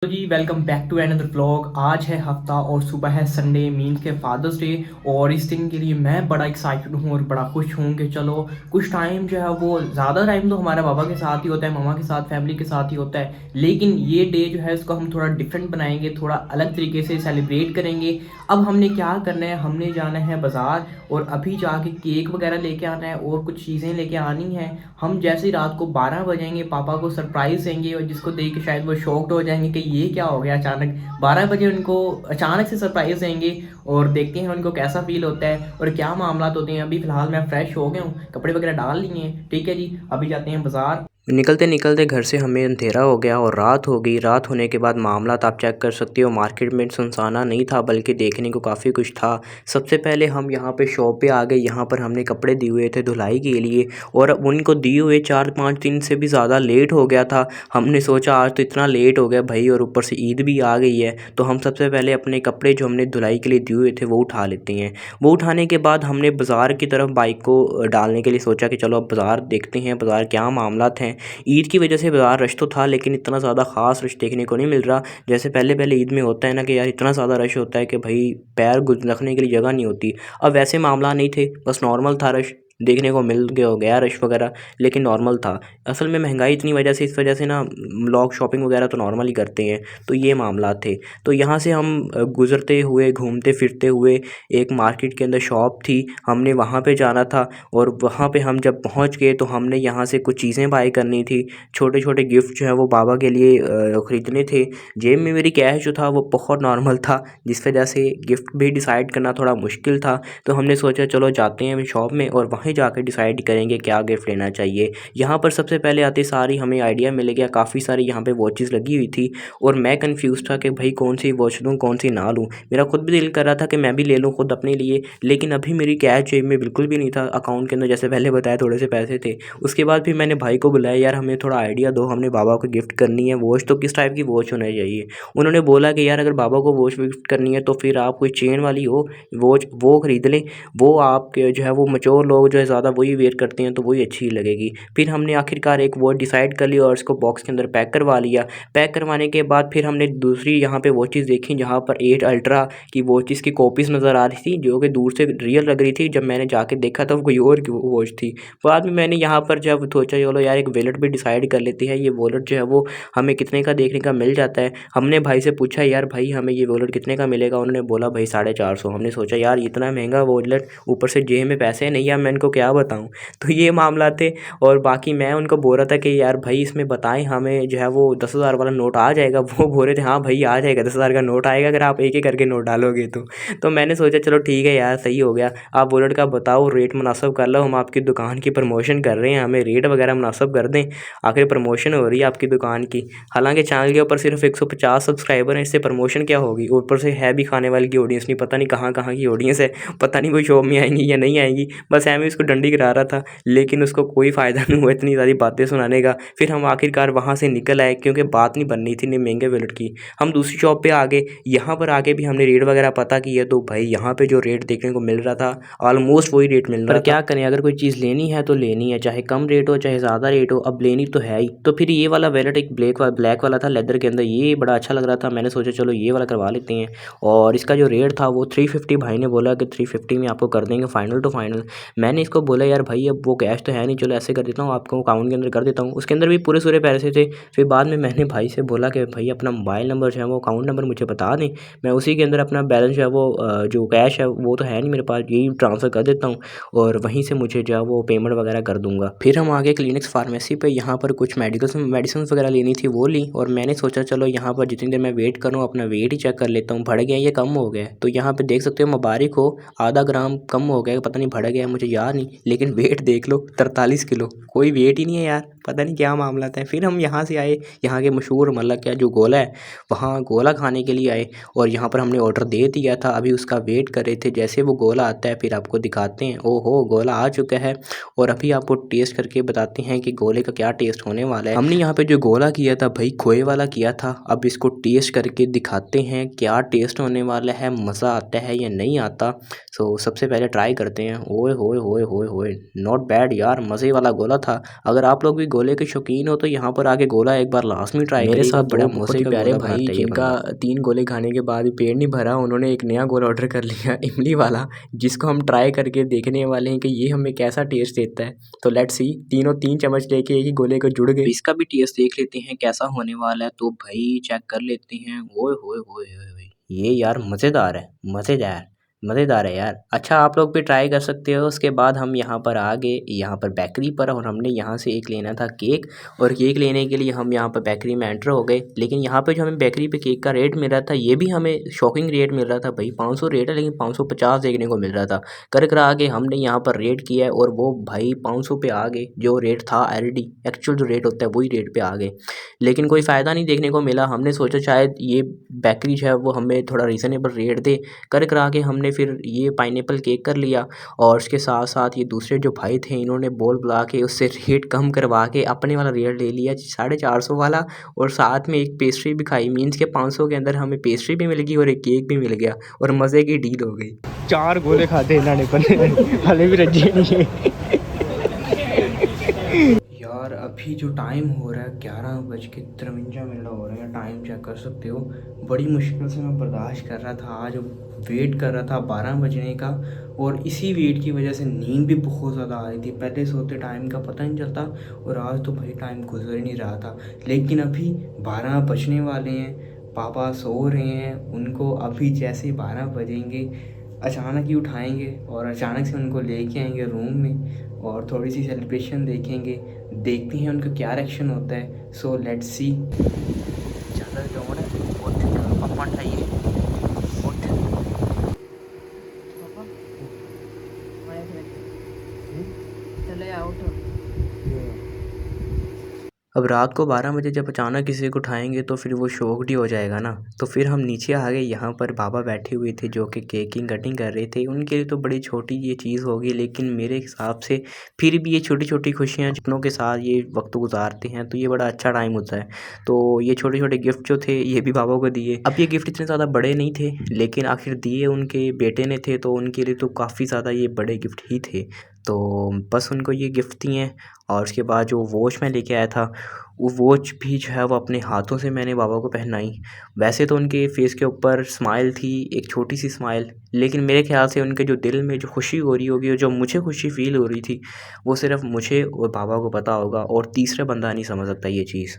तो जी welcome back to another vlog. आज है हफ्ता और सुबह है संडे मीन्स के फादर्स डे। और इस दिन के लिए मैं बड़ा एक्साइटेड हूँ और बड़ा खुश हूँ कि चलो कुछ टाइम जो है वो ज़्यादा टाइम तो हमारे पापा के साथ ही होता है, मम्मा के साथ, फैमिली के साथ ही होता है, लेकिन ये डे जो है उसको हम थोड़ा डिफरेंट बनाएंगे, थोड़ा अलग तरीके से सेलिब्रेट करेंगे। अब हमने क्या करना है, हमने जाना है बाज़ार और अभी जाके केक वगैरह लेके आना है और कुछ चीज़ें लेके आनी हैं। हम जैसे ही रात को 12 बजेंगे पापा को सरप्राइज़ देंगे और जिसको देख के शायद वो शॉक्ड हो जाएंगे कि ये क्या हो गया अचानक। 12 बजे उनको अचानक से सरप्राइज़ देंगे और देखते हैं उनको कैसा फील होता है और क्या मामलात होते हैं। अभी फ़िलहाल मैं फ्रेश हो गया हूँ, कपड़े वगैरह डाल लिए हैं, ठीक है जी। अभी जाते हैं बाज़ार। निकलते निकलते घर से हमें अंधेरा हो गया और रात हो गई। रात होने के बाद मामलात आप चेक कर सकते हो, मार्केट में सुनसाना नहीं था बल्कि देखने को काफ़ी कुछ था। सबसे पहले हम यहाँ पे शॉप पे आ गए। यहाँ पर हमने कपड़े दिए हुए थे धुलाई के लिए और अब उनको दिए हुए 4-5 दिन से भी ज़्यादा लेट हो गया था। हमने सोचा आज तो इतना लेट हो गया भाई और ऊपर से ईद भी आ गई है, तो हम सबसे पहले अपने कपड़े जो हमने धुलाई के लिए दिए हुए थे वो उठा लेते हैं। वो उठाने के बाद हमने बाज़ार की तरफ बाइक को डालने के लिए सोचा कि चलो अब बाज़ार देखते हैं, बाज़ार क्या मामलात हैं। ईद की वजह से बाज़ार रश तो था लेकिन इतना ज़्यादा ख़ास रश देखने को नहीं मिल रहा। जैसे पहले पहले ईद में होता है ना कि यार इतना ज़्यादा रश होता है कि भाई पैर रखने के लिए जगह नहीं होती। अब वैसे मामला नहीं थे, बस नॉर्मल था रश, देखने को मिल गया हो गया रश वगैरह, लेकिन नॉर्मल था। असल में महंगाई इतनी वजह से, इस वजह से ना लोग शॉपिंग वगैरह तो नॉर्मल ही करते हैं, तो ये मामला थे। तो यहाँ से हम गुज़रते हुए घूमते फिरते हुए एक मार्केट के अंदर शॉप थी, हमने वहाँ पे जाना था। और वहाँ पे हम जब पहुँच गए तो हमने यहाँ से कुछ चीज़ें बाय करनी थी। छोटे छोटे गिफ्ट जो है वो बाबा के लिए ख़रीदने थे। जेब में मेरी कैश जो था वो बहुत नॉर्मल था, जिस वजह से गिफ्ट भी डिसाइड करना थोड़ा मुश्किल था। तो हमने सोचा चलो जाते हैं शॉप में और वहीं जाकर डिसाइड करेंगे क्या गिफ्ट लेना चाहिए। यहाँ पर सबसे पहले आते सारी हमें आइडिया मिल गया, काफ़ी सारी यहाँ पे वॉचेस लगी हुई थी और मैं कंफ्यूज था कि भाई कौन सी वॉच लूँ कौन सी ना लूँ। मेरा खुद भी दिल कर रहा था कि मैं भी ले लूँ खुद अपने लिए, लेकिन अभी मेरी कैश जेब में बिल्कुल भी नहीं था। अकाउंट के अंदर जैसे पहले बताया थोड़े से पैसे थे। उसके बाद फिर मैंने भाई को बुलाया, यार हमें थोड़ा आइडिया दो, हमने बाबा को गिफ्ट करनी है वॉच, तो किस टाइप की वॉच होनी चाहिए। उन्होंने बोला कि यार अगर बाबा को वॉच गिफ्ट करनी है तो फिर आप कोई चेन वाली हो वॉच वो ख़रीद लें। वो आपके जो है वो मैच्योर लोग जो है ज़्यादा वही वेयर करते हैं तो वही अच्छी लगेगी। फिर हमने आखिरकार एक वॉच डिसाइड कर ली और उसको बॉक्स के अंदर पैक करवा लिया। पैक करवाने के बाद फिर हमने दूसरी यहाँ पे वॉचेस देखी, जहाँ पर 8 अल्ट्रा की वॉचेस की कॉपीज़ नज़र आ रही थी जो कि दूर से रियल लग रही थी। जब मैंने जाके देखा तो वो कोई और की वॉच थी। बाद में मैंने यहाँ पर जब सोचा चलो यार एक वॉलेट भी डिसाइड कर लेते हैं, ये वॉलेट जो है वो हमें कितने का देखने का मिल जाता है। हमने भाई से पूछा यार भाई हमें ये वॉलेट कितने का मिलेगा, उन्होंने बोला भाई 450। हमने सोचा यार इतना महंगा वॉलेट, ऊपर से जेब में पैसे नहीं, यार मैं इनको क्या बताऊँ। तो ये मामला थे। और बाकी मैं उनको बोल रहा था कि यार भाई इसमें बताएं हमें जो है वो 10,000 वाला नोट आ जाएगा। वो बोल रहे थे हाँ भाई आ जाएगा, 10,000 का नोट आएगा अगर आप एक एक करके नोट डालोगे तो मैंने सोचा चलो ठीक है यार सही हो गया। आप वॉलेट का बताओ, रेट मुनासिब कर लो, हम आपकी दुकान की प्रमोशन कर रहे हैं, हमें रेट वगैरह मुनासिब कर दें। आखिर प्रमोशन हो रही है आपकी दुकान की। हालांकि चैनल के ऊपर सिर्फ 150 सब्सक्राइबर हैं, इससे प्रमोशन क्या होगी। ऊपर से है भी खाने वाले की ऑडियंस, नहीं पता नहीं कहाँ कहाँ की ऑडियंस है, पता नहीं कोई शॉप में आएंगी या नहीं आएंगी। बस मैं उसको डंडी करा रहा था, लेकिन उसको कोई फ़ायदा नहीं हुआ इतनी सारी बातें सुनाने का। फिर हम आखिरकार वहाँ से निकल आए क्योंकि बात नहीं बननी थी नहीं महंगे वॉलेट की। हम दूसरी शॉप पे आ गए। यहाँ पर आके भी हमने रेट वगैरह पता किया तो भाई यहाँ पे जो रेट देखने को मिल रहा था ऑलमोस्ट वही रेट मिल पर रहा था। क्या करें, अगर कोई चीज़ लेनी है तो लेनी है, चाहे कम रेट हो चाहे ज़्यादा रेट हो, अब लेनी तो है ही। तो फिर ये वाला वैलेट एक ब्लैक वाला था लेदर के अंदर, ये बड़ा अच्छा लग रहा था। मैंने सोचा चलो ये वाला करवा लेते हैं। और इसका जो रेट था वो 350, भाई ने बोला कि 350 में आपको कर देंगे फ़ाइनल टू फाइनल। मैंने इसको बोला यार भाई अब वो कैश तो है नहीं, चलो ऐसे कर देता हूँ आपको अकाउंट के अंदर कर देता हूँ। उसके अंदर भी पूरे सूरे पैसे थे। फिर बाद में मैंने भाई से बोला कि भाई अपना मोबाइल नंबर जो है वो अकाउंट नंबर मुझे बता दें, मैं उसी के अंदर अपना बैलेंस जो है वो जो कैश है वो तो है नहीं मेरे पास, यही ट्रांसफ़र कर देता हूँ और वहीं से मुझे जो है वो पेमेंट वगैरह कर दूंगा। फिर हम आगे क्लिनिक्स फार्मेसी पे, यहाँ पर कुछ मेडिसिन वगैरह लेनी थी वो ली। और मैंने सोचा चलो यहाँ पर जितनी देर मैं वेट करूँ अपना वेट ही चेक कर लेता हूँ, बढ़ गया ये कम हो गया। तो यहाँ पे देख सकते हो मुबारक हो, आधा ग्राम कम हो गया, पता नहीं बढ़ गया मुझे याद नहीं, लेकिन वेट देख लो 43 किलो, कोई वेट ही नहीं है यार, पता नहीं क्या मामला था। फिर हम यहाँ से आए, यहाँ के मशहूर मतलब क्या जो गोला है वहाँ गोला खाने के लिए आए और यहाँ पर हमने ऑर्डर दे दिया था, अभी उसका वेट कर रहे थे। जैसे वो गोला आता है फिर आपको दिखाते हैं। ओहो गोला आ चुका है और अभी आपको टेस्ट करके बताते हैं कि गोले का क्या टेस्ट होने वाला है। हमने यहाँ पे जो गोला किया था भाई खोए वाला किया था, अब इसको टेस्ट करके दिखाते हैं क्या टेस्ट होने वाला है, मज़ा आता है या नहीं आता। सो सबसे पहले ट्राई करते हैं। ओए होए होए होए होए, नॉट बैड यार, मज़े वाला गोला था। अगर आप लोग भी गोले के शौकीन हो तो यहाँ पर आके गोला एक बार लास्ट में ट्राई मेरे साथ करिएगा, बड़ा दो बहुत मजे ही का प्यारे गोला भाई बनाता है ये जिनका बंदा। 3 गोले खाने के बाद भी पेट नहीं भरा, उन्होंने एक नया गोला ऑर्डर कर लिया इमली वाला, जिसको हम ट्राई करके देखने वाले हैं कि ये हमें कैसा टेस्ट देता है। तो लेट्स सी, तीनों 3 चम्मच लेके एक ही गोले को जुड़ गए। इसका भी टेस्ट देख लेते हैं कैसा होने वाला है, तो भाई चेक कर लेते हैं। ओए होए होए होए होए, ये यार मज़ेदार है, मज़ेदार, मज़ेदार है यार। अच्छा आप लोग भी ट्राई कर सकते हो। उसके बाद हम यहाँ पर आ गए, यहाँ पर बेकरी पर, और हमने यहाँ से एक लेना था केक, और केक लेने के लिए हम यहाँ पर बेकरी में एंटर हो गए। लेकिन यहाँ पे जो हमें बेकरी पे केक का रेट मिल रहा था, ये भी हमें शॉकिंग रेट मिल रहा था भाई। 500 रेट है लेकिन 550 देखने को मिल रहा था। कर करा के हमने यहाँ पर रेट किया है, और वो भाई 500 पे आ गए। जो रेट था एलडी एक्चुअल जो रेट होता है वही रेट पे आ गए, लेकिन कोई फ़ायदा नहीं देखने को मिला। हमने सोचा शायद ये बेकरी जो है वो हमें थोड़ा रीज़नेबल रेट दे। कर करा के हमने फिर ये पाइनएप्पल केक कर लिया, और उसके साथ साथ ये दूसरे जो भाई थे इन्होंने बोल बुला के उससे रेट कम करवा के अपने वाला रेट ले लिया 450 वाला, और साथ में एक पेस्ट्री भी खाई। मीन्स के 500 के अंदर हमें पेस्ट्री भी मिल गई और एक केक भी मिल गया, और मज़े की डील हो गई। 4 गोले खाते इन्होंने पर हाले भी रजे नहीं है। यार अभी जो टाइम हो रहा है 11:53 हो रहा है, टाइम चेक कर सकते हो। बड़ी मुश्किल से मैं बर्दाश्त कर रहा था, आज वेट कर रहा था 12 बजने का, और इसी वेट की वजह से नींद भी बहुत ज़्यादा आ रही थी। पहले सोते टाइम का पता नहीं चलता, और आज तो भाई टाइम गुजर ही नहीं रहा था। लेकिन अभी 12 बजने वाले हैं, पापा सो रहे हैं, उनको अभी जैसे 12 बजेंगे अचानक ही उठाएंगे, और अचानक से उनको लेके आएंगे रूम में, और थोड़ी सी सेलिब्रेशन देखेंगे, देखते हैं उनका क्या रिएक्शन होता है। So let's see. चलो जोड़ उठ, पापा उठाइए, उठ। चले आओ उठो। अब रात को 12 बजे जब अचानक किसी को उठाएंगे तो फिर वो शॉक्ड ही हो जाएगा ना। तो फिर हम नीचे आ गए, यहाँ पर बाबा बैठे हुए थे जो कि केक की कटिंग कर रहे थे। उनके लिए तो बड़ी छोटी ये चीज़ होगी, लेकिन मेरे हिसाब से फिर भी ये छोटी छोटी खुशियाँ अपनों के साथ ये वक्त गुजारते हैं तो ये बड़ा अच्छा टाइम होता है। तो ये छोटे छोटे गिफ्ट जो थे ये भी बाबा को दिए। अब ये गिफ्ट इतने ज़्यादा बड़े नहीं थे, लेकिन आखिर दिए उनके बेटे ने थे, तो उनके लिए तो काफ़ी ज़्यादा ये बड़े गिफ्ट ही थे। तो बस उनको ये गिफ्ट दिए। और उसके बाद जो वॉच मैं लेके आया था, वो वॉच भी जो है वो अपने हाथों से मैंने बाबा को पहनाई। वैसे तो उनके फेस के ऊपर स्माइल थी, एक छोटी सी स्माइल, लेकिन मेरे ख्याल से उनके जो दिल में जो खुशी हो रही होगी और जो मुझे खुशी फील हो रही थी, वो सिर्फ मुझे और बाबा को पता होगा, और तीसरा बंदा नहीं समझ सकता ये चीज़।